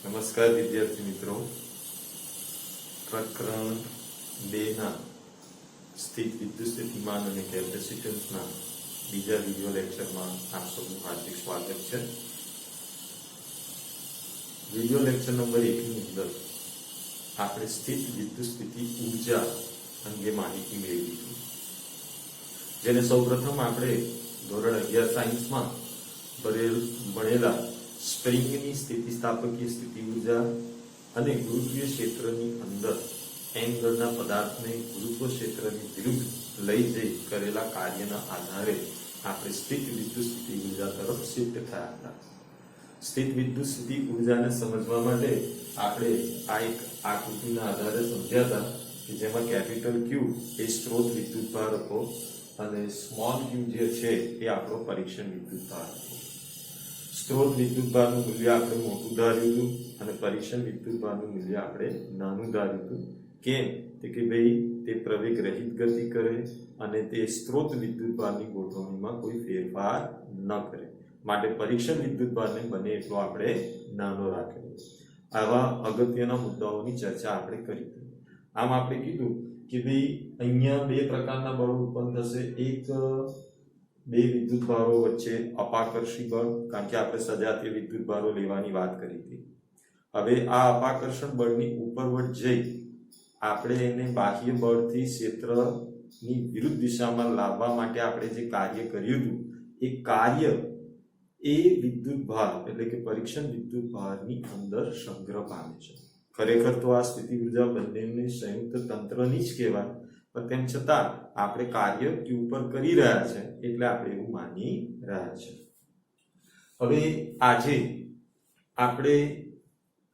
નમસ્કાર વિદ્યાર્થી મિત્રો, પ્રકરણ 2 ના સ્થિત વિદ્યુત સ્થિતિમાન અને કેપેસિટન્સના બીજા વિડિયો લેક્ચરમાં આપ સૌનું હાર્દિક સ્વાગત છે. વિડિયો લેક્ચર નંબર 1 ની અંદર આપણે સ્થિત વિદ્યુત સ્થિતિ ઊર્જા અંગે માહિતી મેળવી હતી, જેને સૌપ્રથમ આપણે ધોરણ 11 સાયન્સમાં ભણેલા સ્પ્રિંગની સ્થિતિસ્થાપકીય સ્થિતિ ઊર્જા અને ગુરુત્વીય ક્ષેત્રની અંદર એંગલના પદાર્થને ગુરુત્વ ક્ષેત્રની વિરુદ્ધ લઈ જઈ કરેલા કાર્યના આધારે આપણે સ્થિત વિદ્યુત સ્થિતિ ઊર્જા તરફ શિફ્ટ થયા હતા. સ્થિત વિદ્યુત સ્થિતિ ઊર્જાને સમજવા માટે આપણે આ એક આકૃતિના આધારે સમજ્યા હતા કે જેમાં કેપિટલ Q એ સ્ત્રોત વિદ્યુતભાર હતો અને સ્મોલ q જે છે એ આપણો પરીક્ષણ વિદ્યુતભાર હતો. સ્ત્રોત વિદ્યુતભારનું મૂલ્ય આપણે મોટું ધાર્યું હતું અને પરીક્ષણ વિદ્યુતભારનું મૂલ્ય આપણે નાનું ધાર્યું હતું. કેમ? કે ભાઈ તે પ્રવેગ રહિત ગતિ કરે અને તે સ્ત્રોત વિદ્યુતભારની ગોઠવણીમાં કોઈ ફેરફાર ન કરે, માટે પરીક્ષણ વિદ્યુતભારને બને એટલો આપણે નાનો રાખેલો. આવા અગત્યના મુદ્દાઓની ચર્ચા આપણે કરી હતી. આમ આપણે કીધું કે ભાઈ અહીંયા બે પ્રકારના બળો ઉત્પન્ન થશે. એક બે વિદ્યુતભારો વચ્ચે અપાકર્ષી બળ, કારણ કે આપણે સજાતીય વિદ્યુતભારો લેવાની વાત કરી હતી. હવે આ અપાકર્ષણ બળની ઉપરવટ જઈ આપણે એને બાહ્ય બળથી ક્ષેત્રની વિરુદ્ધ દિશામાં લાવવા માટે આપણે જે કાર્ય કર્યું હતું એ કાર્ય એ વિદ્યુતભાર એટલે કે પરીક્ષણ વિદ્યુતભારની અંદર સંગ્રહ પામે છે. ખરેખર તો આ સ્થિતિ ઊર્જા બંનેની સંયુક્ત તંત્રની જ કહેવાય, પણ તેમ છતાં આપણે કાર્ય Q પર કરી રહ્યા છે એટલે આપણે એવું માની રહ્યા છે. હવે આજે આપણે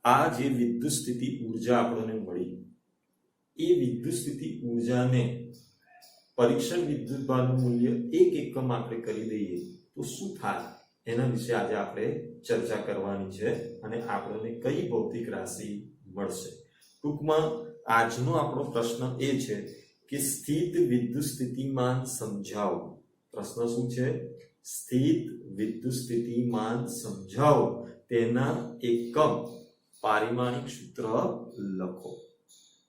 આ જે વિદ્યુત સ્થિતિ ઊર્જા આપણને મળી એ વિદ્યુત સ્થિતિ ઊર્જાને પરીક્ષણ વિદ્યુતભારનું મૂલ્ય 1 એકમ આપણે કરી દઈએ તો શું થાય એના વિશે આજે આપણે ચર્ચા કરવાની છે અને આપણને કઈ ભૌતિક રાશિ મળશે. ટૂંકમાં આજનો આપણો પ્રશ્ન એ છે કે સ્થિત વિદ્યુત સ્થિતિમાન સમજાવો. પ્રશ્ન શું છે? સ્થિત વિદ્યુત સ્થિતિમાન સમજાવો, તેના એકમ પારિમાણિક સૂત્ર લખો.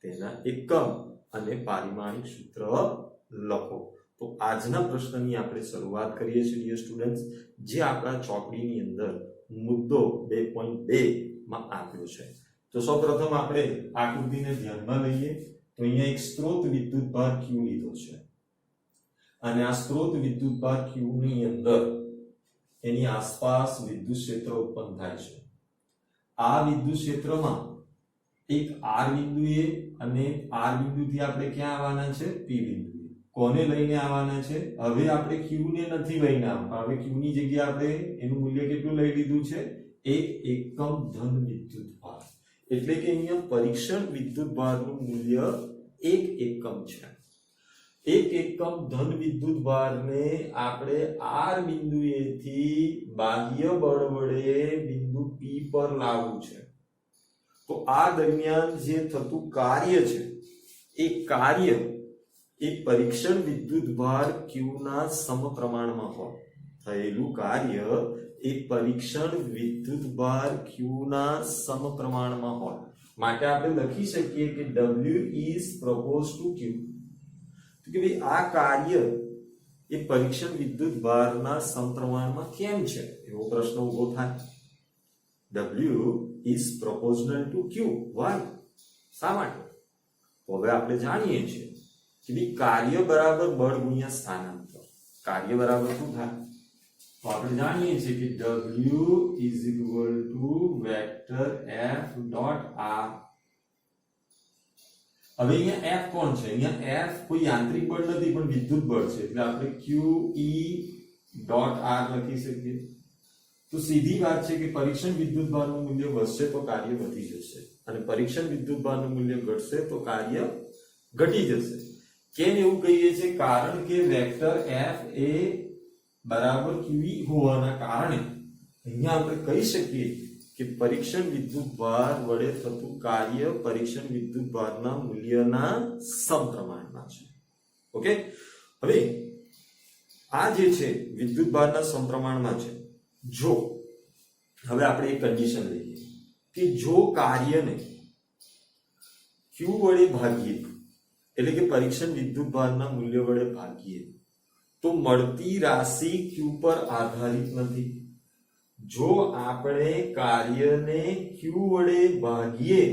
તેના એકમ અને પારિમાણિક સૂત્ર લખો. તો આજના પ્રશ્નની આપણે શરૂઆત કરીએ છીએ ડિયર સ્ટુડન્ટ્સ, જે આપણા ચોપડીની અંદર મુદ્દો 2.2 માં આપ્યો છે. તો સૌપ્રથમ આપણે આકૃતિને ધ્યાનમાં લઈએ તો અહીંયા એક સ્ત્રોત વિદ્યુતભાર Q લીધો છે અને આ સ્ત્રોત વિદ્યુતભાર Q ની અંદર એની આસપાસ વિદ્યુત ક્ષેત્ર ઉત્પન્ન થાય છે. આ વિદ્યુત ક્ષેત્રમાં એક R બિંદુએ અને R બિંદુથી આપણે ક્યાં આવવાના છે? P બિંદુએ. કોને લઈને આવવાના છે? હવે આપણે Q ને નથી લઈને આવતા. હવે Q ની જગ્યાએ આપણે એનું મૂલ્ય કેટલું લઈ લીધું છે? 1 એકમ ધન વિદ્યુતભાર. એટલે કે અહીંયા પરીક્ષણ વિદ્યુતભારનું મૂલ્ય 1 એકમ છે. 1 એકમ ધન વિદ્યુતભારને આપણે R બિંદુએથી બાહ્ય બળ વડે બિંદુ P પર લાવવું છે. તો આ દરમિયાન જે થતું કાર્ય છે એ કાર્ય એ પરીક્ષણ વિદ્યુતભાર Q ના સમપ્રમાણમાં હોય. થયેલું કાર્ય એ પરીક્ષણ વિદ્યુતભાર Q ના સમપ્રમાણમાં હોય. માટે આપણે લખી શકીએ કે W is proposed to Q. તો કે ભાઈ આ કાર્ય એ પરીક્ષણ વિદ્યુતભારના સમપ્રમાણમાં કેમ છે એવો પ્રશ્ન ઉભો થાય. W is proportional to Q. Why? શા માટે? તો હવે આપણે જાણીએ છીએ કે ભાઈ કાર્ય બરાબર બળ ગુણ્યા સ્થાનાંતર. કાર્ય બરાબર શું થાય? તો આપણે જાણીએ છીએ કે W is equal to vector F dot R. હવે અહીંયા F કોણ છે? અહીંયા F કોઈ યાંત્રિક બળ નથી પણ વિદ્યુત બળ છે, એટલે આપણે QE dot R લખી શકીએ. તો સીધી વાત છે કે પરીક્ષણ વિદ્યુતભારનું મૂલ્ય વધશે તો કાર્ય વધી જશે અને પરીક્ષણ વિદ્યુતભારનું મૂલ્ય ઘટશે તો કાર્ય ઘટી જશે. કેમ એવું કહીએ છીએ? કારણ કે વેક્ટર F એ બરાબર QE હોવાના કારણે અહીંયા આપણે કહી શકીએ કે પરીક્ષણ વિદ્યુતભાર વડે થતું કાર્ય પરીક્ષણ વિદ્યુતભારના મૂલ્યના સમપ્રમાણમાં છે. ઓકે, હવે આ જે છે વિદ્યુતભારના સમપ્રમાણમાં છે. જો હવે આપણે એક કન્ડિશન લઈએ કે જો કાર્યને Q વડે ભાગીએ એટલે કે પરીક્ષણ વિદ્યુત ભારના મૂલ્ય વડે ભાગીએ તો મળતી રાશિ Q પર આધારિત નથી. જો આપણે કાર્યને Q વડે ભાગીએ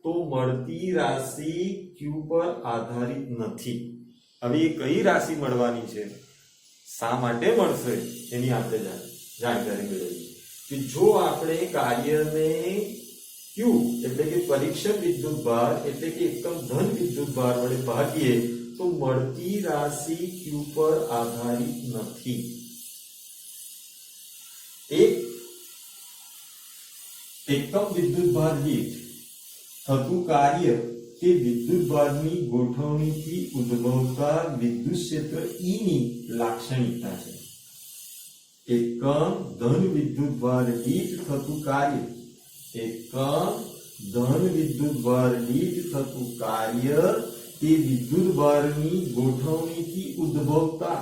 તો મળતી રાશિ Q પર આધારિત નથી. હવે એ કઈ રાશિ મળવાની છે, શા માટે મળશે, એની આપણે જાણકારી મેળવીએ. કે જો આપણે કાર્યને Q એટલે કે પરીક્ષણ વિદ્યુત ભાર એટલે કે એકમ ધન વિદ્યુત ભાર વડે ભાગીએ તો મળતી રાશિ Q પર આધારિત નથી. એકમ વિદ્યુત ભાર દીઠ થતું કાર્ય તે વિદ્યુત ભારની ગોઠવણીથી ઉદ્ભવતા વિદ્યુત ક્ષેત્ર E ની લાક્ષણિકતા છે. એકમ ધન વિદ્યુત ભાર દીઠ થતું કાર્ય, એકમ ધન વિદ્યુત ભાર દીઠ થતું કાર્ય તે વિદ્યુત ભારની ગોઠવણીથી ઉદ્ભવતા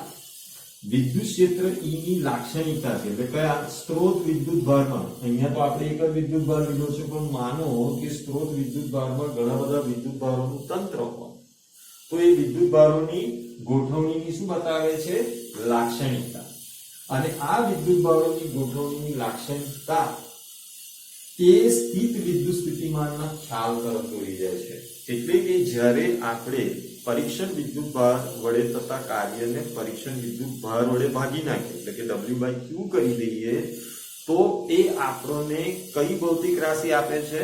વિદ્યુત ક્ષેત્ર E ની લાક્ષણિકતા છે. એટલે કયા સ્ત્રોત વિદ્યુત ભારમાં, અહીંયા તો આપણે એક જ વિદ્યુત ભાર લીધો છે, પણ માનો કે સ્ત્રોત વિદ્યુત ભારમાં ઘણા બધા વિદ્યુત ભારોનું તંત્ર હોય તો એ વિદ્યુત ભારોની ગોઠવણીની શું બતાવે છે, લાક્ષણિકતા. અને આ વિદ્યુત ભારોની ગોઠવણીની લાક્ષણિકતા તે સ્થિત વિદ્યુત સ્થિતિમાનના ખ્યાલ તરફ દોરી જાય છે. એટલે કે જ્યારે આપણે પરીક્ષણ વિદ્યુત ભાર વડે થતા કાર્યને પરીક્ષણ વિદ્યુત ભાર વડે ભાગી નાખીએ એટલે કે W/Q કરી દઈએ તો એ આપણને કઈ ભૌતિક રાશિ આપે છે,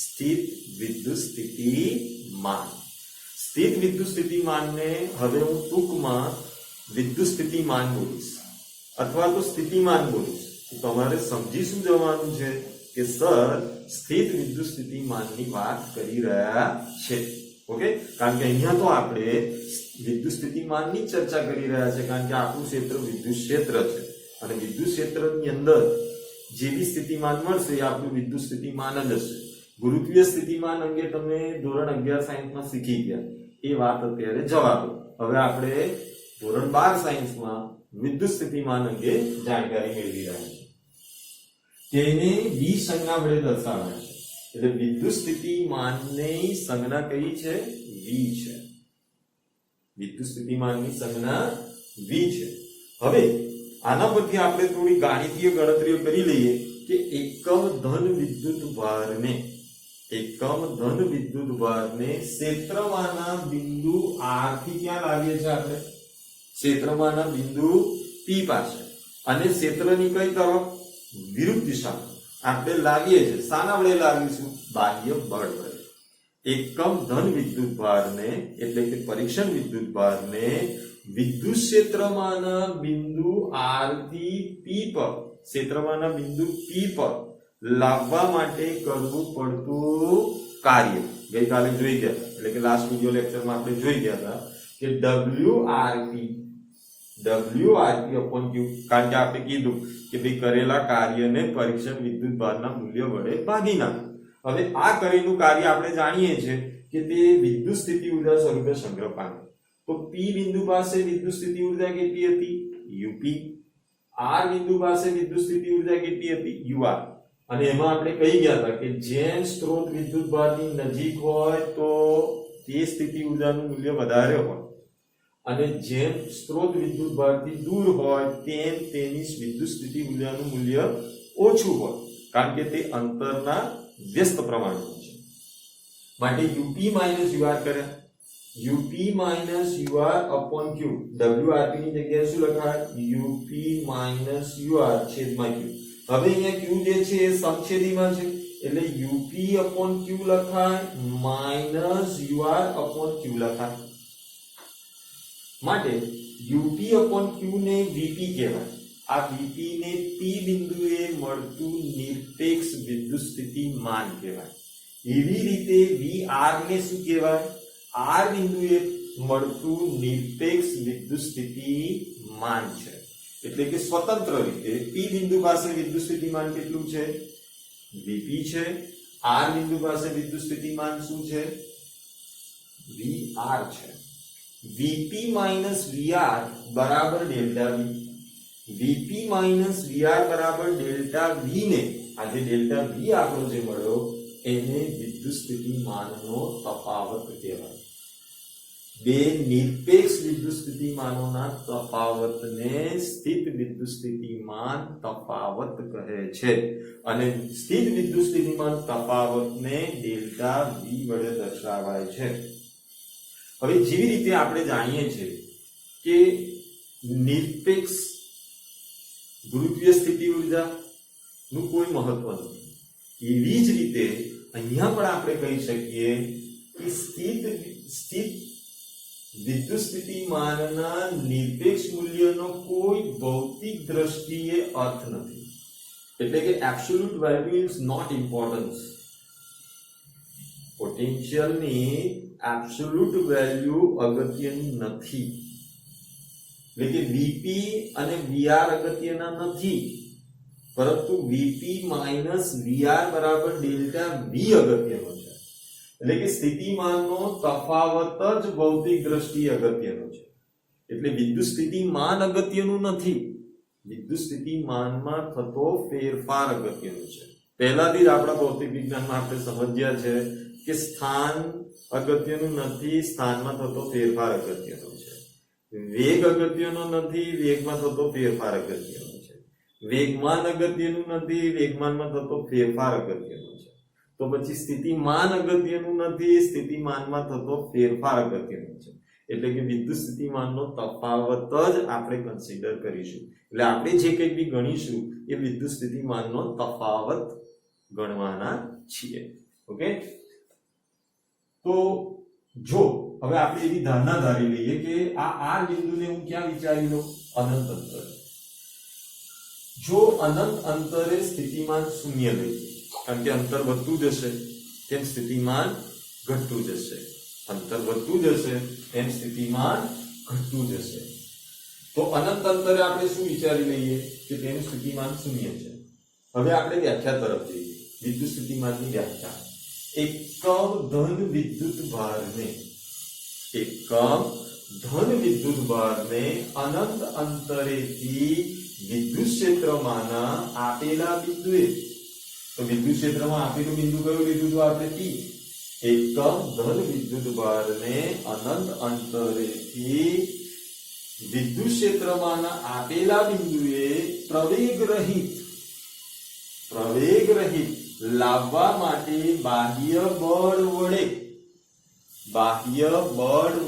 સ્થિત વિદ્યુત સ્થિતિમાન. સ્થિત વિદ્યુત સ્થિતિમાનને હવે હું ટૂંકમાં વિદ્યુત સ્થિતિમાન બોલીશ અથવા તો સ્થિતિમાન બોલીશ. તો તમારે સમજી શું જવાનું છે કે સર સ્થિત વિદ્યુત સ્થિતિમાનની વાત કરી રહ્યા છે. ઓકે, કારણ કે અહીંયા તો આપણે વિદ્યુત સ્થિતિમાનની ચર્ચા કરી રહ્યા છે, કારણ કે આપણું ક્ષેત્ર વિદ્યુત ક્ષેત્ર છે અને વિદ્યુત ક્ષેત્રની અંદર જે બી સ્થિતિમાન મળશે એ આપણું વિદ્યુત સ્થિતિમાન જ હશે. ગુરુત્વીય સ્થિતિમાન અંગે તમે ધોરણ 11 સાયન્સમાં શીખી ગયા, એ વાત અત્યારે જવા દો. હવે આપણે ધોરણ 12 સાયન્સમાં વિદ્યુત સ્થિતિમાન અંગે જાણકારી મેળવી રહ્યા છીએ. તેને વી સંજ્ઞા વડે દર્શાવાય છે. એટલે વિદ્યુત સ્થિતિમાનની સંજ્ઞા કઈ છે, વી છે. વિદ્યુત સ્થિતિમાનની સંજ્ઞા વી છે. હવે આના પરથી આપણે થોડી ગાણિતીય ગણતરીઓ કરી લઈએ કે એકમ ધન વિદ્યુત ભારને ક્ષેત્રમાંના બિંદુ R થી ક્યાં લાવીએ છીએ આપણે, ક્ષેત્રમાંના બિંદુ P પાસે અને ક્ષેત્રની કઈ તરફ, વિરુદ્ધ દિશામાં આપણે લાવીએ છીએ. શાના વડે લાવીશું, બાહ્ય બળ વડે. એકમ ધન વિદ્યુત ભારને એટલે કે પરીક્ષણ વિદ્યુત ભારને વિદ્યુત ક્ષેત્રમાંના બિંદુ R થી P પર, ક્ષેત્રમાંના બિંદુ P પર લાવવા માટે કરવું પડતું કાર્ય ગઈકાલે જોઈ ગયા, એટલે કે લાસ્ટ વિડિયો લેક્ચરમાં આપણે જોઈ ગયા હતા કે WRP/Q, કારણ કે આપણે કીધું કે ભાઈ કરેલા કાર્યને પરીક્ષણ વિદ્યુત ભારના મૂલ્ય વડે ભાગી નાખો. હવે આ કરેલું કાર્ય આપણે જાણીએ છીએ કે તે વિદ્યુત સ્થિતિ ઊર્જા સ્વરૂપે સંગ્રહ પામે. તો P બિંદુ પાસે વિદ્યુત સ્થિતિ ઊર્જા કેટલી હતી, UP. R બિંદુ પાસે વિદ્યુત સ્થિતિ ઊર્જા કેટલી હતી, UR. અને એમાં આપણે કહી ગયા હતા કે જેમ સ્ત્રોત વિદ્યુત ભારની નજીક હોય તો તે સ્થિતિ ઊર્જાનું મૂલ્ય વધારે હોય અને જેમ સ્ત્રોત વિદ્યુત ભારથી દૂર હોય તેમ તેની વિદ્યુત સ્થિતિ ઊર્જાનું મૂલ્ય ઓછું હોય, કારણ કે તે અંતરના વ્યસ્ત પ્રમાણમાં છે. માટે UP - UR કરે, UP - UR/Q. WRP ની જગ્યાએ શું લખાય, UP - UR છેદમાં Q. હવે અહીંયા Q જે છે એ સમછેદીમાં છે એટલે UP/Q લખાય -UR/Q લખાય. માટે UP/Q ને VP કહેવાય. આ VP ને P બિંદુએ મળતું નિરપેક્ષ વિદ્યુત સ્થિતિમાન કહેવાય. એવી રીતે VR ને શું કહેવાય, R બિંદુએ મળતું નિરપેક્ષ વિદ્યુત સ્થિતિમાન છે. એટલે કે સ્વતંત્ર રીતે P બિંદુ પાસે વિદ્યુત સ્થિતિમાન કેટલું છે, VP છે. R બિંદુ પાસે વિદ્યુત સ્થિતિમાન શું છે, VR છે. VP - VR બરાબર delta V. VP minus VR બરાબર ડેલ્ટા વી ને, આ જે ડેલ્ટા વી આપણો જે મળ્યો એને વિદ્યુત સ્થિતિમાનનો તફાવત કહેવાય. બે નિરપેક્ષ વિદ્યુત સ્થિતિમાનોના તફાવતને સ્થિત વિદ્યુત સ્થિતિમાન તફાવત કહે છે, અને સ્થિત વિદ્યુત સ્થિતિમાન તફાવતને ડેલ્ટા વી વડે દર્શાવાય છે. હવે જેવી રીતે આપણે જાણીએ છીએ કે નિરપેક્ષ ગુરુત્વીય સ્થિતિ ઉર્જા નું કોઈ મહત્વ નથી, એવી જ રીતે અહીંયા પણ આપણે કહી શકીએ કે સ્થિત વિદ્યુત સ્થિતિમાનના નિરપેક્ષ મૂલ્યનો કોઈ ભૌતિક દ્રષ્ટિએ અર્થ નથી. એટલે કે absolute value is not importance. પોટેન્શિયલની એબ્સોલ્યુટ વેલ્યુ અગત્યની નથી. એટલે કે વીપી અને વીઆર અગત્યના નથી, પરંતુ વીપી માઇનસ વીઆર બરાબર ડેલ્ટા વી અગત્યનો છે. એટલે કે સ્થિતિમાનનો તફાવત જ ભૌતિક દ્રષ્ટિએ અગત્યનો છે. એટલે વિદ્યુત સ્થિતિમાન અગત્યનું નથી, વિદ્યુત સ્થિતિમાનમાં થતો ફેરફાર અગત્યનો છે. પહેલાથી જ આપણા ભૌતિક વિજ્ઞાનમાં આપણે સમજ્યા છે કે સ્થાન અગત્યનું નથી, સ્થાનમાં થતો ફેરફાર અગત્યનો છે. વેગ અગત્યનો નથી, વેગમાં થતો ફેરફાર અગત્યનો છે. વેગમાન અગત્યનું નથી, વેગમાનમાં થતો ફેરફાર અગત્યનો છે. તો પછી સ્થિતિમાન અગત્યનું નથી, સ્થિતિમાનમાં થતો ફેરફાર અગત્યનો છે. એટલે કે વિદ્યુત સ્થિતિમાનનો તફાવત જ આપણે કન્સિડર કરીશું. એટલે આપણે જે કંઈ બી ગણીશું એ વિદ્યુત સ્થિતિમાનનો તફાવત ગણવાના છીએ. ઓકે, તો જો હવે આપણે એવી ધારણા ધારી લઈએ કે આ આર બિંદુને હું ક્યાં વિચારી લઉં? અનંત અંતરે. જો અનંત અંતરે સ્થિતિમાન શૂન્ય લઈએ, કારણ કે અંતર વધતું જશે તેમ સ્થિતિમાન ઘટતું જશે, અંતર વધતું જશે તેમ સ્થિતિમાન ઘટતું જશે. તો અનંત અંતરે આપણે શું વિચારી લઈએ કે તેનું સ્થિતિમાન શૂન્ય છે. હવે આપણે વ્યાખ્યા તરફ જઈએ. વિદ્યુત સ્થિતિમાનની વ્યાખ્યા: એકમ ધન વિદ્યુત ભારને, એકમ ધન વિદ્યુત ભારને અનંત અંતરેથી વિદ્યુત ક્ષેત્રમાંના આપેલા બિંદુએ, તો વિદ્યુત ક્ષેત્રમાં આપેલું બિંદુ કયું લીધું તો આપણે P. એકમ ધન વિદ્યુત ભારને અનંત અંતરેથી વિદ્યુત ક્ષેત્રમાંના આપેલા બિંદુએ પ્રવેગ રહિત લાવવા માટે બાહ્ય બળ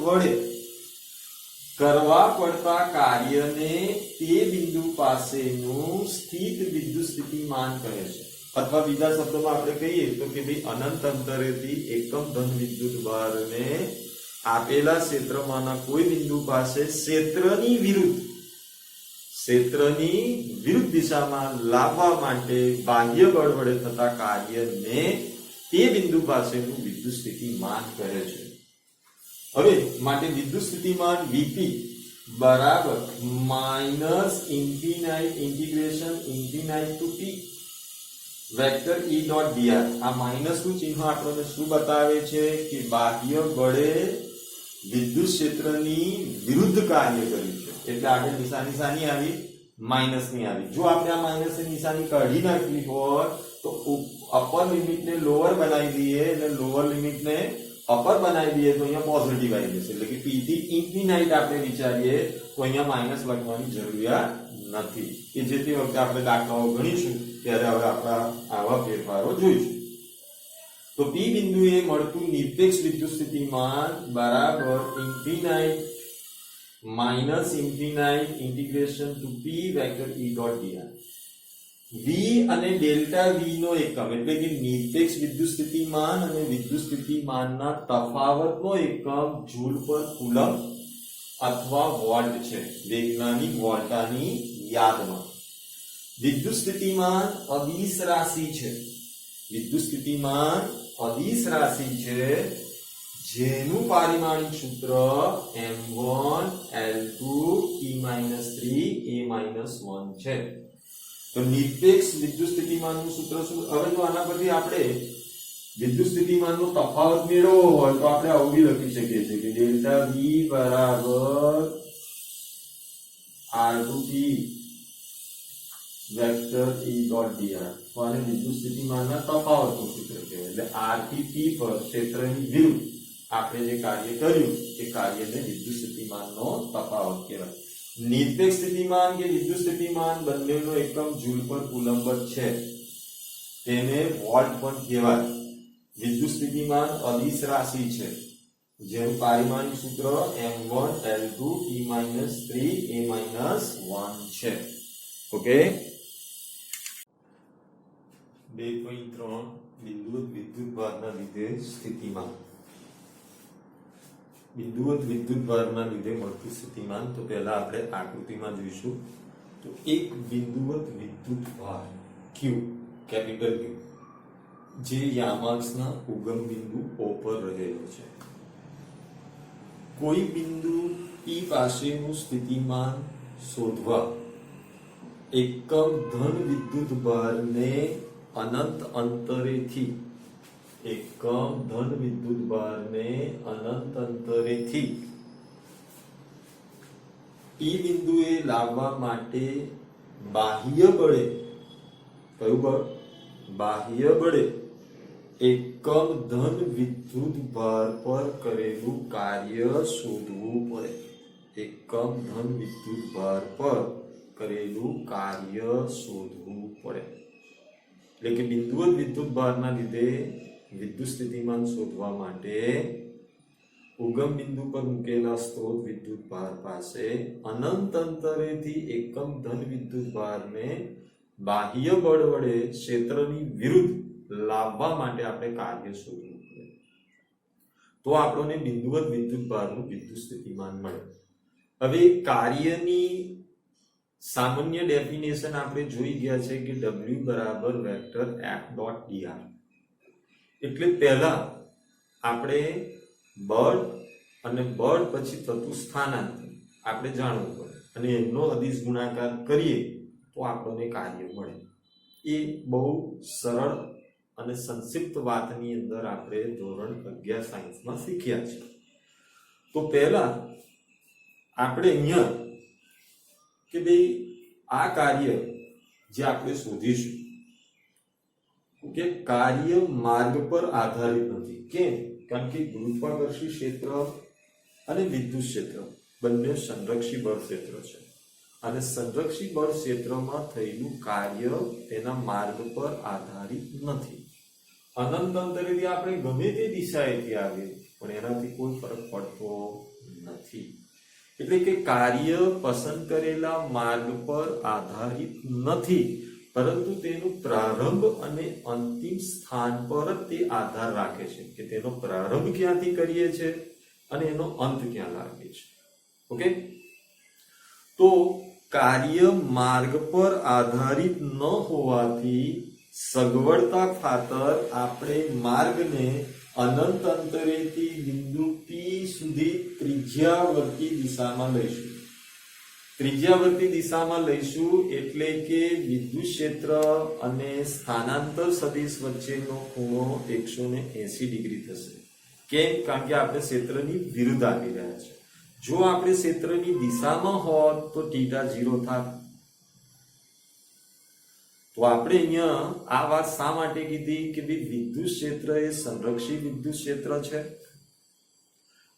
વડે કરવા પડતા કાર્યને તે બિંદુ પાસેનું સ્થિત વિદ્યુત સ્થિતિમાન કહે છે. અથવા બીજા શબ્દોમાં આપણે કહીએ તો કે ભાઈ અનંત અંતરેથી એકમ ધન વિદ્યુત ભારને આપેલા ક્ષેત્રમાંના કોઈ બિંદુ પાસે ક્ષેત્રની વિરુદ્ધ દિશામાં લાવવા માટે બાહ્ય બળ વડે થતા કાર્યને તે બિંદુ પાસેનું વિદ્યુત સ્થિતિમાન કહે છે. હવે માટે વિદ્યુત સ્થિતિમાન વીપી બરાબર minus infinite integration infinite to P vector E dot dr. આ માઇનસ નું ચિહ્ન આપણને શું બતાવે છે કે બાહ્ય બળે વિદ્યુત ક્ષેત્રની વિરુદ્ધ કાર્ય કર્યું છે. એટલે આગળ નિશાની સાની આવી? માઇનસ ની આવી. જો આપણે આ માઇનસ ની નિશાની કાઢી નાખી હોય તો અપર લિમિટ ને લોઅર બનાવી દઈએ અને લોઅર લિમિટ ને અપર બનાવી દઈએ તો અહીંયા પોઝિટિવ આવી જશે. એટલે કે p થી ઇન્ફિનાઇટ આપણે વિચારીએ તો અહીંયા માઇનસ લખવાની જરૂરિયાત નથી. કે જે તે વખતે આપણે દાખલાઓ ગણીશું ત્યારે હવે આપણા આવા ફેરફારો જોઈશું. તો p બિંદુએ મળતું નિરપેક્ષ વિદ્યુત સ્થિતિમાન બરાબર infinite minus infinite integration to p vector E dot dr. v અને ડેલ્ટા v નો એકમ એટલે કે નિરપેક્ષ વિદ્યુત સ્થિતિમાન અને વિદ્યુત સ્થિતિમાનના તફાવતનો એકમ જૂલ પર કુલમ્બ અથવા વોલ્ટ છે. વૈજ્ઞાનિક વોલ્ટાની યાદમાં વિદ્યુત સ્થિતિમાન અદિશ રાશિ છે. વિદ્યુત સ્થિતિમાન અદિશ રાશિ છે જેનું પારિમાણિક સૂત્ર m1 l2 t-3 a-1 છે. તો નિરપેક્ષ વિદ્યુત સ્થિતિમાનનું સૂત્ર શું? હવે જો આના પરથી આપણે વિદ્યુત સ્થિતિમાનનો તફાવત મેળવવો હોય તો આપણે આવું બી લખી શકીએ છીએ કે ડેલ્ટા v બરાબર r2p vector E dot dr. તો આને વિદ્યુત સ્થિતિમાનના તફાવતનું સૂત્ર કહેવાય. એટલે r થી t પર ક્ષેત્રની વિરુદ્ધ આપણે જે કાર્ય કર્યું એ કાર્યને વિદ્યુત સ્થિતિમાનનો તફાવત કહેવાય. નિરપેક્ષ સ્થિતિમાન કે વિદ્યુત સ્થિતિમાન બંનેનો એકમ જૂલ પર કુલંબ છે, તેને વોલ્ટ પણ કહેવાય. વિદ્યુત સ્થિતિમાન અદિશ રાશિ છે જેનું પારિમાણિક સૂત્ર m1 l2 t 3 a 1 છે. ઓકે. 2.3 બિંદુવત વિદ્યુતભારના લીધે સ્થિતિમાન. બિંદુવત વિદ્યુતભારના લીધે મળતું સ્થિતિમાન. તો પહેલા આપણે આકૃતિમાં જોઈશું. તો એક બિંદુવત વિદ્યુતભાર q, કેપિટલ Q, જે યામાક્ષના ઉગમ બિંદુ O પર રહેલો છે. કોઈ બિંદુ P પાસેનું સ્થિતિમાન શોધવા એકમ ધન વિદ્યુતભારને અનંત અંતરેથી અનંત અંતરેથી E બિંદુએ લાવવા માટે બાહ્ય બળે, કયું બળ? બાહ્ય બળે એકમ ધન વિદ્યુતભાર પર કરેલું કાર્ય શોધવું પડે. એકમ ધન વિદ્યુતભાર પર કરેલું કાર્ય શોધવું પડે. એટલે કે બિંદુવત વિદ્યુતભારના લીધે વિદ્યુત સ્થિતિમાન શોધવા માટે ઉગમ બિંદુ પર મૂકેલા સ્ત્રોત વિદ્યુતભાર પાસે અનંત અંતરેથી એકમ ધન વિદ્યુતભારને બાહ્ય બળ વડે ક્ષેત્રની વિરુદ્ધ લાવવા માટે આપણે કાર્ય શોધવું પડે. તો આપણને બિંદુવત વિદ્યુતભારનું વિદ્યુત સ્થિતિમાન મળે. હવે કાર્યની સામાન્ય ડેફિનેશન આપણે જોઈ ગયા છે કે W બરાબર વેક્ટર F ડોટ dr. એટલે પહેલા આપણે બળ અને બળ પછી થતું સ્થાનાંતર આપણે જાણવું પડે અને એમનો અદિશ ગુણાકાર કરીએ તો આપણને કાર્ય મળે. એ બહુ સરળ અને સંક્ષિપ્ત વાતની અંદર આપણે ધોરણ 11 સાયન્સમાં શીખ્યા છે. તો પહેલા આપણે અહીંયા કે ભાઈ આ કાર્ય જે આપણે શોધીશું કે કાર્ય માર્ગ પર આધારિત નથી. કેમ? કારણ કે ગુરુત્વાકર્ષી ક્ષેત્ર અને વિદ્યુત ક્ષેત્ર બંને સંરક્ષી બળ ક્ષેત્ર છે અને સંરક્ષી બળ ક્ષેત્રમાં થયેલું કાર્ય તેના માર્ગ પર આધારિત નથી. અનંત અંતરેથી આપણે ગમે તે દિશાએથી આવીએ પણ એનાથી કોઈ ફરક પડતો નથી. એટલે કે કાર્ય પસંદ કરેલા માર્ગ પર આધારિત નથી, પરંતુ તેનું પ્રારંભ અને અંતિમ સ્થાન પર જ તે આધાર રાખે છે કે તેનો પ્રારંભ ક્યાંથી કરીએ છે અને એનો અંત ક્યાં લાગે છે. ઓકે. તો કાર્ય માર્ગ પર આધારિત ન હોવાથી સગવડતા ખાતર આપણે માર્ગને અનંત અંતરેથી બિંદુ P સુધી ત્રિજ્યાવર્તી દિશામાં લઈશું. ત્રિજ્યાવર્તી દિશામાં લઈશું એટલે કે વિદ્યુત ક્ષેત્ર અને સ્થાનાંતર સદિશ વચ્ચેનો ખૂણો 180 ડિગ્રી થશે. કેમ? કારણ કે આપણે ક્ષેત્રની વિરુદ્ધ આવી રહ્યા છે. જો આપણે ક્ષેત્રની દિશામાં હોત તો θ 0 થાત. તો આપણે અહીંયા આ વાત શા માટે કીધી કે વિદ્યુત ક્ષેત્ર એ સંરક્ષી વિદ્યુત ક્ષેત્ર છે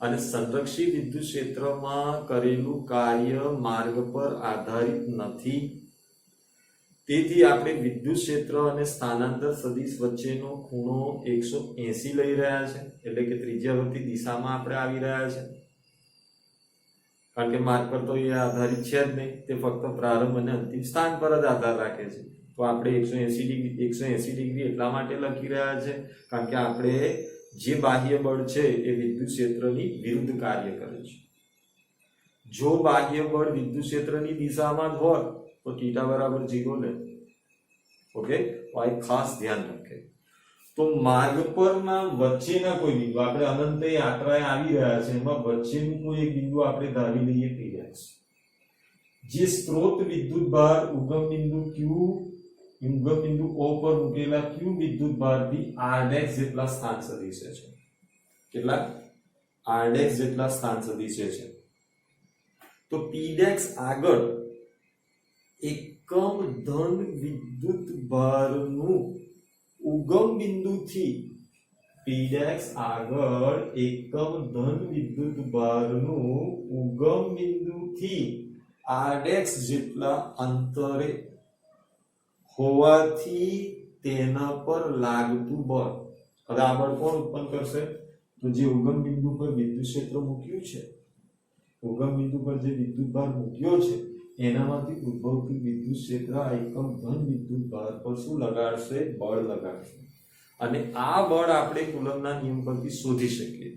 અને સંરક્ષી વિદ્યુત ક્ષેત્રમાં કરેલું કાર્ય માર્ગ પર આધારિત નથી. તેથી આપણે વિદ્યુત ક્ષેત્ર અને સ્થાનાંતર સદિશ વચ્ચેનો ખૂણો 180 લઈ રહ્યા છે. એટલે કે ત્રિજ્યાવર્તી દિશામાં આપણે આવી રહ્યા છે. કારણ કે માર્ગ પર તો એ આધારિત છે જ નહીં, તે ફક્ત પ્રારંભ અને અંતિમ સ્થાન પર જ આધાર રાખે છે. તો આપણે 180 ડિગ્રી એટલા માટે લખી રહ્યા છે કારણ કે આપણે જે બાહ્ય બળ છે એ વિદ્યુત ક્ષેત્રની વિરુદ્ધ કાર્ય કરે છે. જો બાહ્ય બળ વિદ્યુત ક્ષેત્રની દિશામાં જ હોત તો θ બરાબર 0 લે. ઓકે. તો આ ખાસ ધ્યાન રાખે. તો માર્ગ પરના વચ્ચેના કોઈ બિંદુ આપણે અનંત યાત્રાએ આવી રહ્યા છે એમાં વચ્ચેનું કોઈ એક બિંદુ આપણે ધારી લઈએ P'. જે સ્ત્રોત વિદ્યુતભાર ઉગમ બિંદુ O પર મૂકેલા Q વિદ્યુતભારથી r' જેટલા સ્થાન સદિશે છે. કેટલા? r' જેટલા સ્થાન સદિશે છે. તો P' આગળ એક એકમ ધન વિદ્યુત ભારનું ઉગમ બિંદુથી P'x આગળ એકમ ધન વિદ્યુત ભારનું ઉગમ બિંદુથી R'x જેટલા અંતરે હોવાથી તેના પર લાગતું બળ. હવે આ બળ કોણ ઉત્પન્ન કરશે? તો જે ઉગમ બિંદુ પર વિદ્યુત ક્ષેત્ર મૂક્યું છે, ઉગમ બિંદુ પર જે વિદ્યુત ભાર મૂક્યો છે એનામાંથી ઉદ્ભવતું વિદ્યુત ક્ષેત્ર આ એકમ ધન વિદ્યુત ભાર પર શું લગાડશે? બળ લગાડશે. અને આ બળ આપણે કુલમ્બના નિયમ પરથી શોધી શકીએ.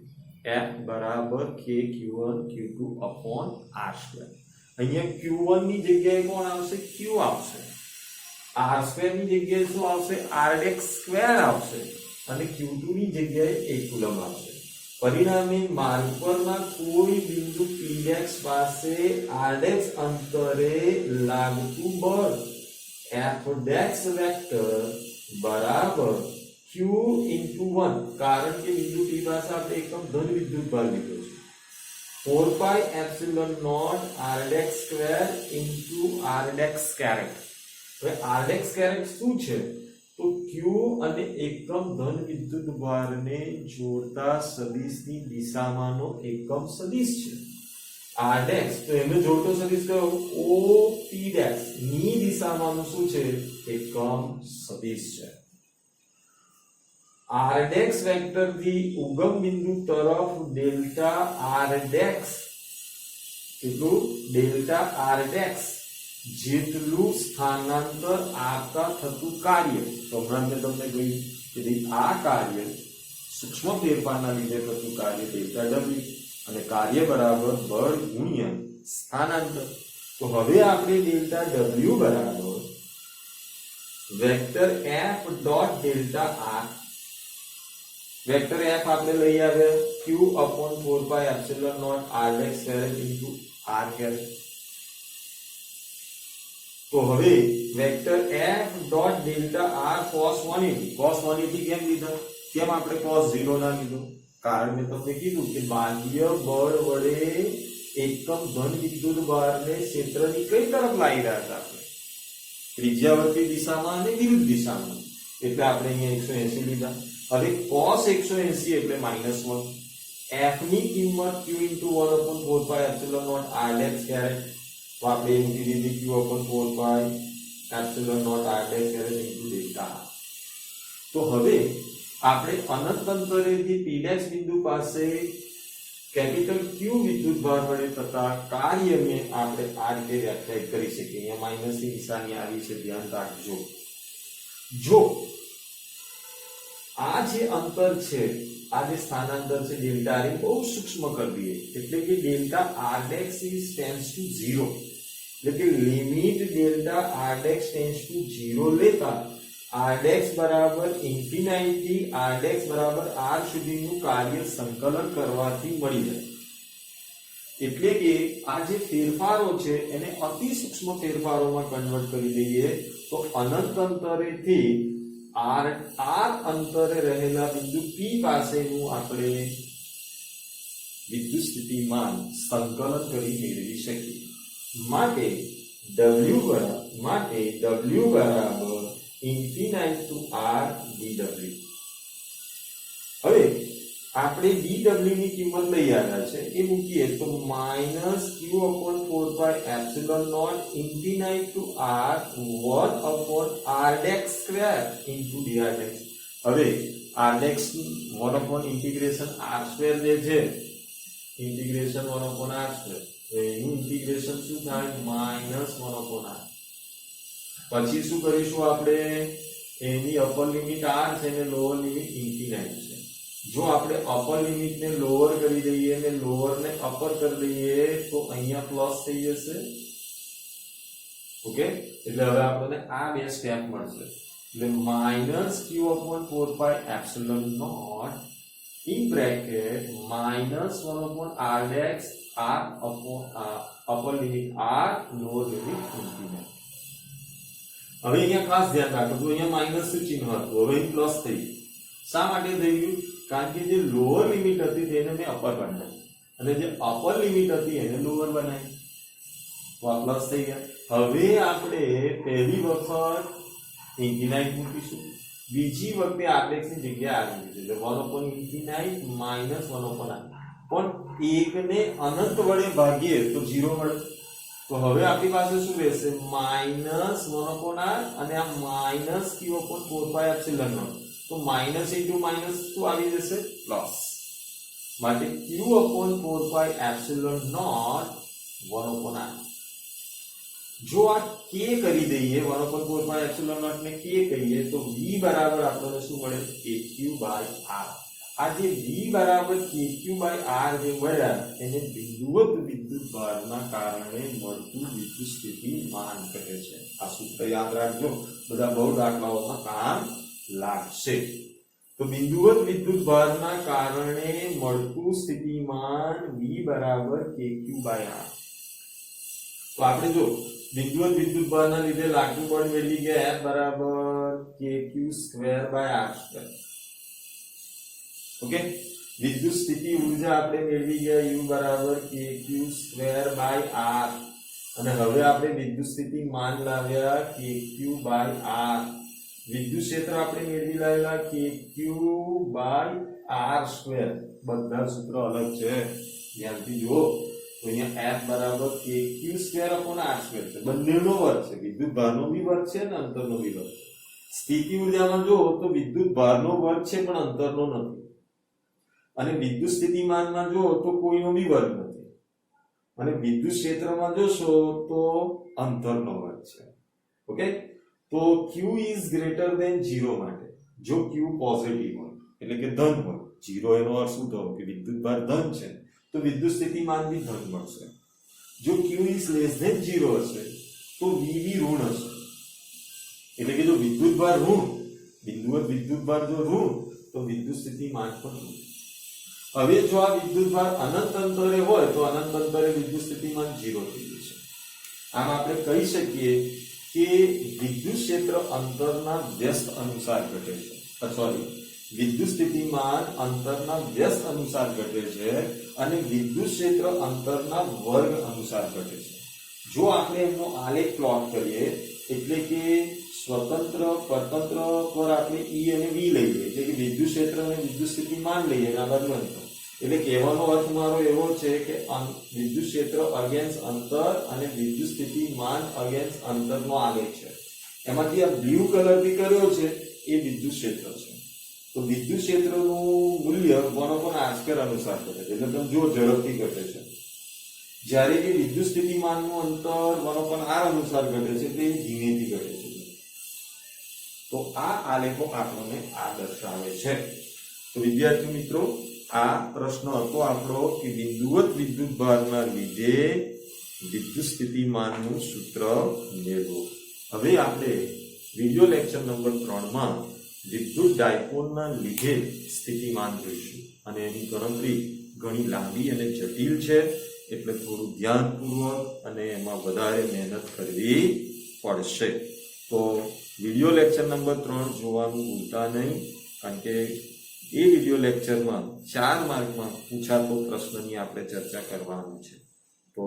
F બરાબર k q1 q2 upon r². અહીંયા q1 ની જગ્યાએ કોણ આવશે? q આવશે. r² ની જગ્યાએ શું આવશે? r² આવશે. અને q2 ની જગ્યાએ 1 કુલમ્બ આવશે. પરિણામે માર્ગ પરના કોઈ બિંદુ P'x પાસે r'x અંતરે લાગતું બળ F'x વેક્ટર બરાબર q into 1, કારણ કે બિંદુ P પાસે આપણે એકમ ધન વિદ્યુત ભાર લીધો છે, 4 pi epsilon naught r'x² into r'x caret. હવે r'x caret શું છે? તો q અને એકમ ધન વિદ્યુત ભારને જોડતા સદિશની દિશામાંનો એકમ સદિશ છે. r'x તો એને જોડતો સદિશ કયો? OP' ની દિશામાંનો શું છે? એકમ સદિશ છે. r'x વેક્ટર થી ઉગમ બિંદુ તરફ ડેલ્ટા r'x કેટલું? ડેલ્ટા r'x જેટલું સ્થાનાંતર આપતા થતું કાર્ય. તો હમણાં મેં તમને કહ્યું કે આ કાર્ય સૂક્ષ્મ ફેરફારના લીધે થતું કાર્ય ડેલ્ટા w અને કાર્ય બરાબર બળ ગુણ્યા સ્થાનાંતર. તો હવે આપણે ડેલ્ટા w બરાબર vector f dot delta r, vector f આપણે લઈ આવ્યા q upon 4 pi epsilon naught r'x caret into r caret. તો હવે vector f dot delta r cos 180 કેમ લીધા? કેમ આપણે cos 0 ના લીધો? કારણ મેં તમને કીધું કે બાહ્ય બળ વડે એકમ ધન વિદ્યુત ભારને ક્ષેત્રની કઈ તરફ લાવી રહ્યા હતા આપણે? ત્રિજ્યાવર્તી દિશામાં અને વિરુદ્ધ દિશામાં. એટલે આપણે અહીંયા 180 લીધા. હવે cos 180 એટલે -1. f ની કિંમત q into 1 upon 4 pi epsilon naught r'x caret. તો આપણે મૂકી દીધી q upon 4 pi epsilon naught r'x caret into delta r. તો હવે આપણે અનંત અંતરેથી P'x બિંદુ પાસે કેપિટલ Q વિદ્યુત ભાર વડે થતા કાર્યને આપણે આ રીતે વ્યાખ્યાયિત કરી શકીએ. અહીંયા માઈનસની નિશાની આવી છે, ધ્યાન રાખજો. જો આ જે અંતર છે, આ જે સ્થાનાંતર છે ડેલ્ટા r, બહુ સૂક્ષ્મ કરી દઈએ એટલે કે ડેલ્ટા r'x ટેન્ડ્સ ટુ 0, એટલે કે limit delta r'x tends to 0 લેતા r'x બરાબર ઇન્ફિનિટી r'x બરાબર r સુધીનું કાર્ય સંકલન કરવાથી મળી જાય. એટલે કે આ જે ફેરફારો છે એને અતિ સૂક્ષ્મ ફેરફારોમાં કન્વર્ટ કરી દઈએ તો અનંત અંતરેથી r અંતરે રહેલા બિંદુ P પાસેનું આપણે વિદ્યુત સ્થિતિમાન સંકલન કરી મેળવી શકીએ. માટે w બરાબર ઇન્ફિનાઇટ ટુ r dw. હવે આપણે dw ની કિંમત લઈ આવ્યા છે એ મૂકીએ તો -q/4 pi epsilon naught infinite to r 1/r'² into dr'. હવે r' 1 ઇન્ટિગ્રેશન r² જે છે ઇન્ટિગ્રેશન 1/r², તો એનું ઇન્ટિગ્રેશન શું થાય? -1/r. પછી શું કરીશું આપણે? એની અપર લિમિટ r છે અને લોઅર લિમિટ ઇન્ફિનાઇટ છે. જો આપણે અપર લિમિટ ને લોઅર કરી દઈએ અને લોઅર ને અપર કરી દઈએ તો અહીંયા પ્લસ થઈ જશે. ઓકે, એટલે હવે આપણને આ બે સ્ટેપ મળશે. એટલે -q/4 pi epsilon naught in bracket -1/r' r upon upper limit r lower limit infinite. હવે અહીંયા ખાસ ધ્યાન રાખો, તો અહીંયા માઈનસ નું ચિહ્ન હતું, હવે અહીં પ્લસ થઈ ગયું. શા માટે થઈ ગયું? કારણ કે જે લોઅર લિમિટ હતી તેને મેં અપર બનાવી અને જે અપર લિમિટ હતી એને લોઅર બનાવી. તો આ પ્લસ થઈ ગયા। હવે આપણે પહેલી વખત ઇન્ફિનાઇટ મૂકીશું, બીજી વખતે આપણે x ની જગ્યાએ r મૂકીશું, એટલે 1/∞ માઇનસ 1/r, પણ એકને અનંત વડે ભાગીએ તો 0 મળે। તો હવે આપણી પાસે શું રહેશે, માઇનસ 1/r અને આ માઇનસ q/4πε0। તો માઇનસ ઇન્ટુ માઇનસ શું આવી જશે, પ્લસ, માટે q/4πε0 1/r। જો આ k કરી દઈએ, 1/4πε0 ને k કહીએ તો v બરાબર આપણને શું મળે, kq/r। આ જે v બરાબર kq/r જે મળ્યા એને બિંદુવત વિદ્યુતભારના કારણે મળતું વિદ્યુત સ્થિતિમાન કહે છે। આ સૂત્ર યાદ રાખજો, બધા બહુ દાખલાઓમાં કામ લાગશે। તો બિંદુવત વિદ્યુતભારના કારણે મળતું સ્થિતિમાન v બરાબર kq/r। તો આપણે જો બિંદુવત વિદ્યુતભારના લીધે લાગતું બળ મેળવી ગયા, F બરાબર kq²/r²। ઓકે, વિદ્યુત સ્થિતિ ઊર્જા આપણે મેળવી ગયા U બરાબર kq²/r, અને હવે આપણે વિદ્યુત સ્થિતિ માન લાવ્યા kq/r। વિદ્યુત ક્ષેત્ર આપણે મેળવી લાવેલા kq/r²। બધા સૂત્ર અલગ છે, ધ્યાનથી જુઓ। તો અહીંયા F બરાબર kq²/r² છે, બંનેનો વર્ગ છે, વિદ્યુત ભારનો બી વર્ગ છે અને અંતરનો બી વર્ગ છે। સ્થિતિ ઊર્જામાં જો તો વિદ્યુત ભારનો વર્ગ છે પણ અંતરનો નથી, અને વિદ્યુત સ્થિતિમાનમાં જો તો કોઈનો બી વર્ગ નથી, અને વિદ્યુત ક્ષેત્રમાં જોશો તો અંતરનો વર્ગ છે। ઓકે, તો q ઇઝ ગ્રેટર ધેન 0 માટે જો q પોઝિટિવ હોય એટલે કે ધન હોય, 0 એનો અર્થ શું થયો કે વિદ્યુતભાર ધન છે, તો વિદ્યુત સ્થિતિમાન બી ધન મળશે। જો q ઇઝ લેસ ધેન 0 હશે તો v બી ઋણ હશે, એટલે કે જો વિદ્યુતભાર ઋણ, બિંદુવત વિદ્યુતભાર જો ઋણ તો વિદ્યુત સ્થિતિમાન પણ ઋણ। હવે જો આ વિદ્યુતભાર અનંત અંતરે હોય તો અનંત અંતરે વિદ્યુત સ્થિતિમાન 0 થઈ જશે। આમ આપણે કહી શકીએ કે વિદ્યુત ક્ષેત્ર અંતરના વ્યસ્ત અનુસાર ઘટે છે, સોરી, વિદ્યુત સ્થિતિમાન અંતરના વ્યસ્ત અનુસાર ઘટે છે અને વિદ્યુત ક્ષેત્ર અંતરના વર્ગ અનુસાર ઘટે છે। જો આપણે એનો આલેખ પ્લોટ કરીએ એટલે કે સ્વતંત્ર પરતંત્ર પર આપણે E અને V લઈએ, એટલે કે વિદ્યુત ક્ષેત્ર અને વિદ્યુત સ્થિતિમાન લઈએ અને આ બાજુ અંતર, એટલે કહેવાનો અર્થ મારો એવો છે કે વિદ્યુત ક્ષેત્ર અગેન્સ્ટ અંતર અને વિદ્યુત સ્થિતિમાન અગેન્સ્ટ અંતરનો આલેખ છે। એમાંથી આ બ્લુ કલર થી કર્યો છે એ વિદ્યુત ક્ષેત્ર છે। તો વિદ્યુત ક્ષેત્રનું મૂલ્ય 1/r² અનુસાર ઘટે છે, એટલે તમે જો ઝડપથી ઘટે છે, જ્યારે કે વિદ્યુત સ્થિતિમાનનું અંતર 1/r અનુસાર ઘટે છે તે ધીમેથી ઘટે છે। તો આ આલેખો આપણને આ દર્શાવે છે। તો વિદ્યાર્થી મિત્રો, આ પ્રશ્ન હતો આપણો કે બિંદુવત વિદ્યુતભારના લીધે વિદ્યુત સ્થિતિમાનનું સૂત્ર મેળવો। હવે આપણે વિડિયો લેક્ચર નંબર 3 માં વિદ્યુત ડાયપોલના લીધે સ્થિતિમાન જોઈશું, અને એની ગણતરી ઘણી લાંબી અને જટિલ છે, એટલે થોડું ધ્યાનપૂર્વક અને એમાં વધારે મહેનત કરવી પડશે। તો વિડિયો લેક્ચર નંબર 3 જોવાનું ભૂલતા નહીં, કારણ કે એ વિડિયો લેક્ચરમાં 4 માર્કમાં પૂછાતો પ્રશ્નની આપણે ચર્ચા કરવાની છે। તો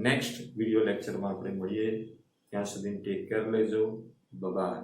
નેક્સ્ટ વિડિયો લેક્ચરમાં આપણે મળીએ, ત્યાં સુધી ટેક કેર લેજો, બાય।